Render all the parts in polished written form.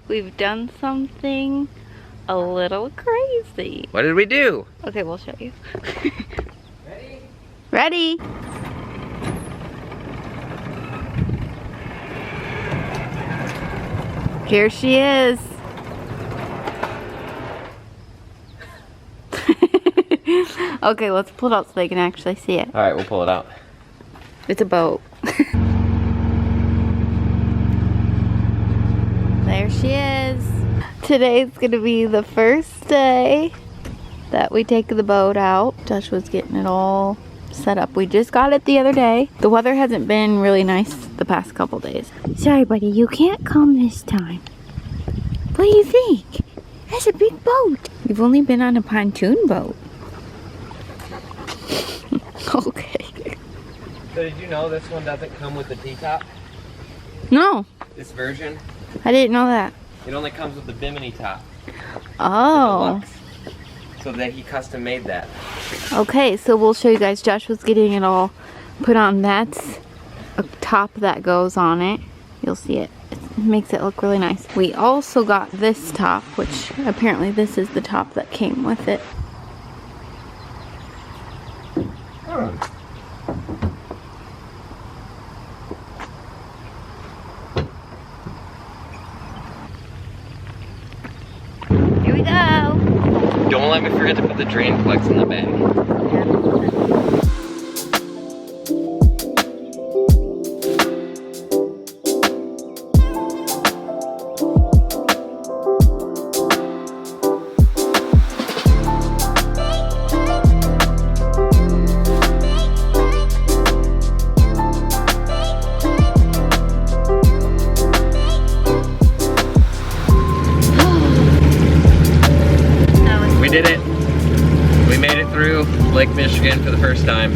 we've done something a little crazy. What did we do? Okay, we'll show you. Ready? Ready? Here she is. Okay, let's pull it out so they can actually see it. All right, we'll pull it out. It's a boat. There she is. Today's gonna be the first day that we take the boat out. Joshua's getting it all set up. We just got it the other day. The weather hasn't been really nice the past couple days. Sorry, buddy, you can't come this time. What do you think? That's a big boat. You've only been on a pontoon boat. Okay. So did you know this one doesn't come with the T-top? No, This version? I didn't know that. It only comes with the bimini top. Oh. So that he custom made that. Okay, so we'll show you guys. Joshua's getting it all put on. That's a top that goes on it. You'll see it. It makes it look really nice. We also got this top, which apparently this is the top that came with it. Here we go. Don't let me forget to put the drain plugs in the bag. We did it. We made it through Lake Michigan for the first time.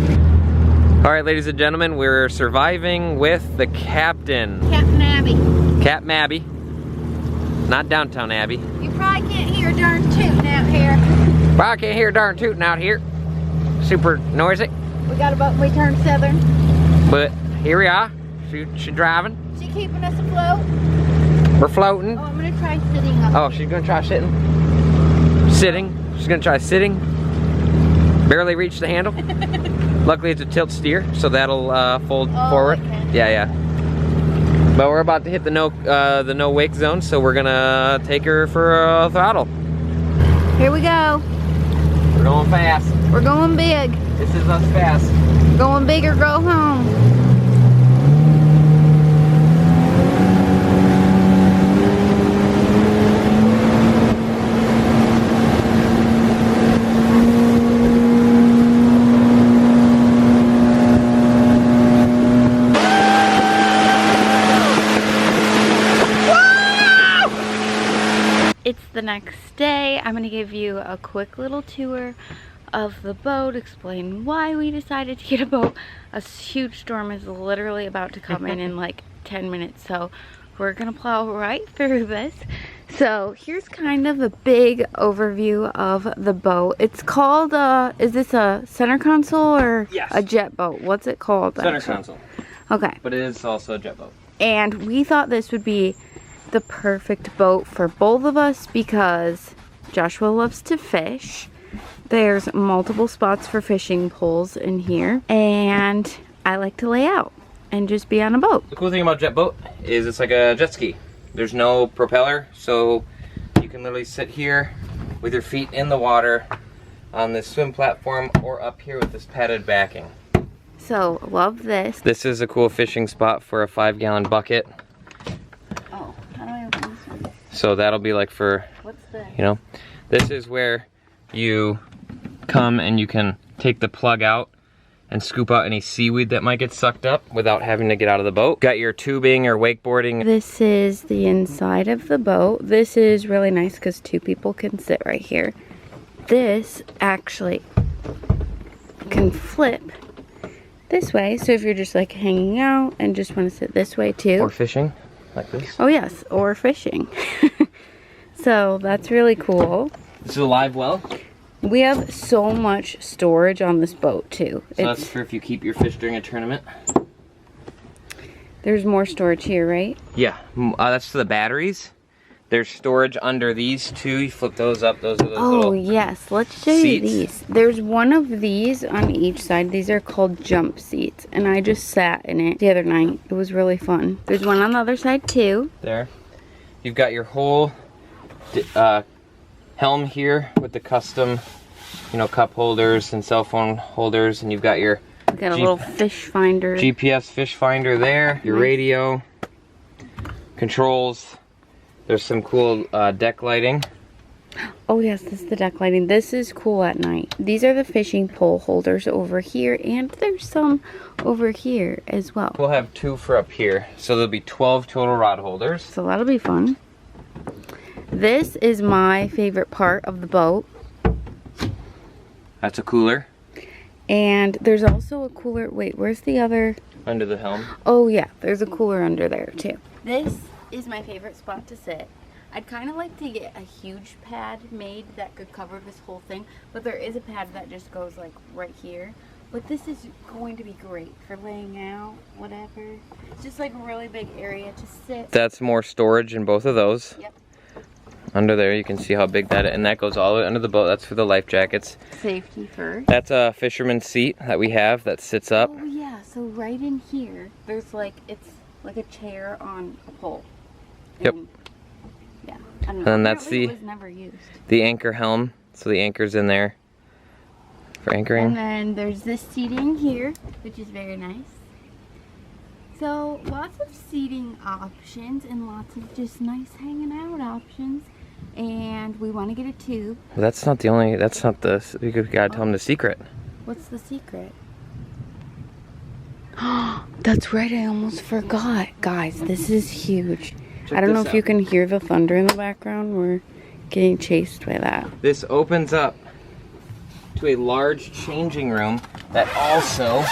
All right, ladies and gentlemen, we're surviving with the captain. Captain Abby. Captain Abby. Not downtown Abby. You probably can't hear a darn tootin' out here. Well, I can't hear a darn tooting out here. Super noisy. We got a boat, we turned southern. But here we are. She's driving. She keeping us afloat. We're floating. Oh, I'm gonna try sitting up. Oh, she's gonna try sitting. Sitting. She's gonna try sitting. Barely reach the handle. Luckily it's a tilt steer, so that'll fold forward. Okay. Yeah. But we're about to hit the no wake zone, so we're gonna take her for a throttle. Here we go. We're going fast. We're going big. This is us fast. Going big or go home. It's the next day. I'm going to give you a quick little tour of the boat, explain why we decided to get a boat. A huge storm is literally about to come in like 10 minutes, so we're going to plow right through this. So here's kind of a big overview of the boat. It's called, is this a center console or Yes. a jet boat? What's it called? Center actually? console. Okay. But it is also a jet boat. And we thought this would be the perfect boat for both of us because Joshua loves to fish. There's multiple spots for fishing poles in here, and I like to lay out and just be on a boat. The cool thing about jet boat is it's like a jet ski. There's no propeller, so you can literally sit here with your feet in the water on this swim platform or up here with this padded backing. So, love this. This is a cool fishing spot for a 5-gallon bucket. Oh, how do I open this one? So that'll be like for, What's this? you know, this is where you come and you can take the plug out and scoop out any seaweed that might get sucked up without having to get out of the boat. Got your tubing or wakeboarding. This is the inside of the boat. This is really nice because 2 people can sit right here. This actually can flip this way, so if you're just like hanging out and just want to sit this way too. Or fishing, like this. Oh yes, or fishing. So that's really cool. This is a live well. We have so much storage on this boat too. So that's for if you keep your fish during a tournament. There's more storage here, right? Yeah, that's for the batteries. There's storage under these two. You flip those up. Those are those Oh, little yes. Let's show you seats. these. There's one of these on each side. These are called jump seats. And I just sat in it the other night. It was really fun. There's one on the other side, too. There. You've got your whole helm here with the custom, you know, cup holders and cell phone holders. And you've got your We got a little fish finder. GPS fish finder there. Your radio. Controls. There's some cool deck lighting. Oh yes, this is the deck lighting. This is cool at night. These are the fishing pole holders over here, and there's some over here as well. We'll have 2 for up here, so there'll be 12 total rod holders. So that'll be fun. This is my favorite part of the boat. That's a cooler. And there's also a cooler. Wait, where's the other? Under the helm. Oh yeah, there's a cooler under there too. This is my favorite spot to sit. I'd kind of like to get a huge pad made that could cover this whole thing, but there is a pad that just goes like right here. But this is going to be great for laying out, whatever. It's just like a really big area to sit. That's more storage in both of those. Yep. Under there, you can see how big that is, and that goes all the way under the boat. That's for the life jackets. Safety first. That's a fisherman's seat that we have that sits up. Oh yeah, so right in here, there's like, it's like a chair on a pole. Yep. And, yeah. I don't know. And then that's Apparently it was never used. the anchor helm. So the anchor's in there for anchoring. And then there's this seating here, which is very nice. So lots of seating options and lots of just nice hanging out options. And we want to get a tube. Well, that's not the only, that's not the, we gotta tell them the secret. What's the secret? That's right, I almost forgot. Guys, this is huge. Check I don't know this if you out. can hear the thunder in the background. We're getting chased by that. This opens up to a large changing room that also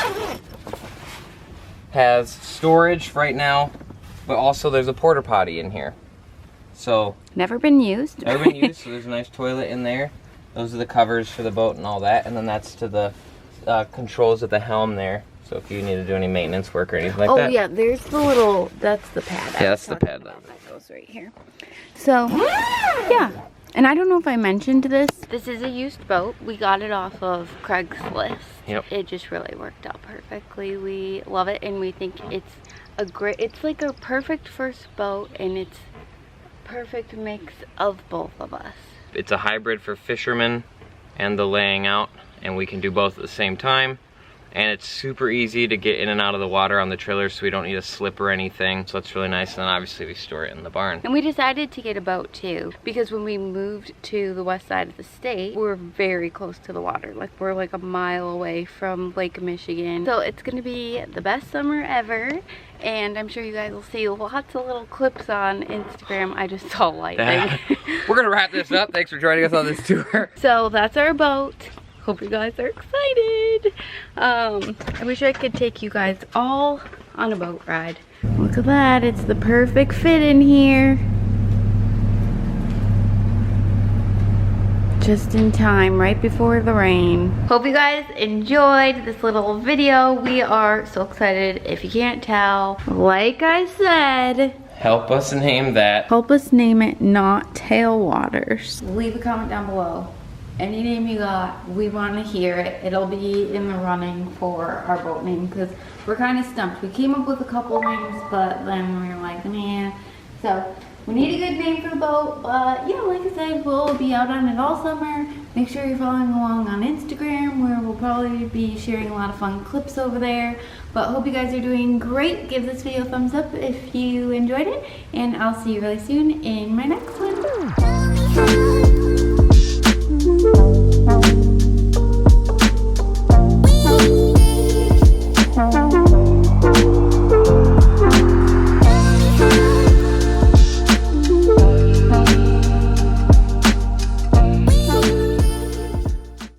has storage right now, but also there's a porta potty in here. So Never been used. never been used, so there's a nice toilet in there. Those are the covers for the boat and all that, and then that's to the controls of the helm there. So if you need to do any maintenance work or anything like that. Oh yeah, there's the little, that's the pad. Yeah, that's the pad. That goes right here. So, yeah. And I don't know if I mentioned this. This is a used boat. We got it off of Craigslist. Yep. It just really worked out perfectly. We love it, and we think it's a great, it's like a perfect first boat, and it's perfect mix of both of us. It's a hybrid for fishermen and the laying out, and we can do both at the same time. And it's super easy to get in and out of the water on the trailer, so we don't need a slip or anything. So it's really nice. And then obviously we store it in the barn. And we decided to get a boat too, because when we moved to the west side of the state, we're very close to the water. Like we're like a mile away from Lake Michigan. So it's gonna be the best summer ever. And I'm sure you guys will see lots of little clips on Instagram. I just saw lightning. We're gonna wrap this up. Thanks for joining us on this tour. So that's our boat. Hope you guys are excited. I wish I could take you guys all on a boat ride. Look at that, it's the perfect fit in here. Just in time, right before the rain. Hope you guys enjoyed this little video. We are so excited. If you can't tell, like I said, Help us name that. help us name it Not Tailwaters. Leave a comment down below. Any name you got, we want to hear it. It'll be in the running for our boat name because we're kind of stumped. We came up with a couple names, but then we were like, man. So we need a good name for the boat, but you know, like I said, we'll be out on it all summer. Make sure you're following along on Instagram, where we'll probably be sharing a lot of fun clips over there. But hope you guys are doing great. Give this video a thumbs up if you enjoyed it, and I'll see you really soon in my next one.